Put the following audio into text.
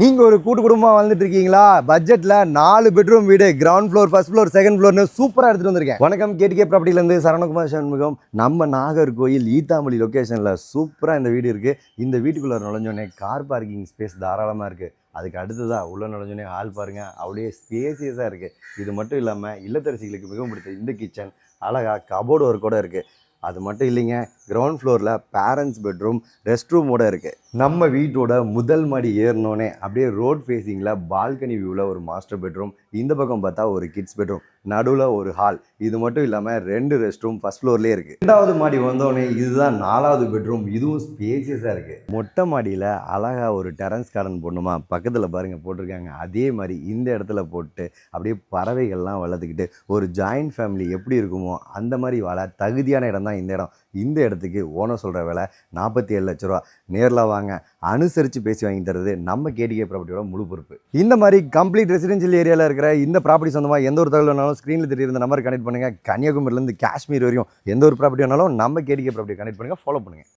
நீங்க ஒரு கூட்டு குடும்பமா வாழ்ந்துட்டு இருக்கீங்களா? பட்ஜெட்ல 4 பெட்ரூம் வீடு, ground floor, first floor, second ஃப்ளோர்னு சூப்பரா எடுத்துட்டு வந்திருக்கேன். வணக்கம், கேடிகே ப்ராப்பர்ட்டில இருந்து சரவணகுமார் சண்முகம். நம்ம நாகர்கோயில் ஈத்தாமொழி லொகேஷன்ல சூப்பரா இந்த வீடு இருக்கு. இந்த வீட்டுக்குள்ள நுழைஞ்சோடனே கார் பார்க்கிங் ஸ்பேஸ் தாராளமா இருக்கு. அதுக்கு அடுத்ததா உள்ள நுழைஞ்சோடனே ஹால் பாருங்க, அப்படியே ஸ்பேசியஸா இருக்கு. இது மட்டும் இல்லாம இல்லத்தரசிகளுக்கு மிகவும் பிடித்த இந்த கிச்சன் அழகா கபோர்டு ஒர்க்கோட இருக்கு. அது மட்டும் இல்லைங்க, கிரவுண்ட் ஃப்ளோரில் பேரண்ட்ஸ் பெட்ரூம், ரெஸ்ட் ரூமோட இருக்குது. நம்ம வீட்டோட முதல் மாடி ஏறினோடனே அப்படியே ரோட் ஃபேஸிங்கில் பால்கனி வியூவில் ஒரு மாஸ்டர் பெட்ரூம், இந்த பக்கம் பார்த்தா ஒரு கிட்ஸ் பெட்ரூம், நடுவில் ஒரு ஹால். இது மட்டும் இல்லாமல் 2 ரெஸ்ட் ரூம் ஃபர்ஸ்ட் ஃப்ளோர்லேயே இருக்குது. 2வது மாடி வந்தோடனே இதுதான் 4வது பெட்ரூம். இதுவும் ஸ்பேசியஸாக இருக்குது. மொட்டை மாடியில் அழகாக ஒரு டெரன்ஸ் கார்டன் போடணுமா, பக்கத்தில் பாருங்கள் போட்டிருக்காங்க. அதே மாதிரி இந்த இடத்துல போட்டு அப்படியே பறவைகள்லாம் வளர்த்துக்கிட்டு ஒரு ஜாயிண்ட் ஃபேமிலி எப்படி இருக்குமோ அந்த மாதிரி வாழ தகுதியான இடம் தான் இந்த இடம். இந்த இடத்துக்கு ஓனர் சொல்கிற விலை 47 லட்ச ரூபா. நேரில் வாங்க, அனுசரித்து பேசி வாங்கி தருது நம்ம கேடிகே ப்ராப்பர்ட்டியோட முழு பொறுப்பு. இந்த மாதிரி கம்ப்ளீட் ரெசிடென்ஷியல் ஏரியாவில் இருக்கிற இந்த ப்ராப்பர்ட்டி சொந்தமாக எந்த ஒரு தகவல் வேணாலும் ஸ்க்ரீனில் தெரியுற நம்பர் கனெக்ட் பண்ணுங்கள். கன்னியாகுமரியிலேருந்து காஷ்மீர் வரையும் எந்த ஒரு ப்ராப்பர்ட்டி வேணாலும் நம்ம கேடிகே ப்ராப்பர்ட்டி கனெக்ட் பண்ணுங்கள், ஃபாலோ பண்ணுங்கள்.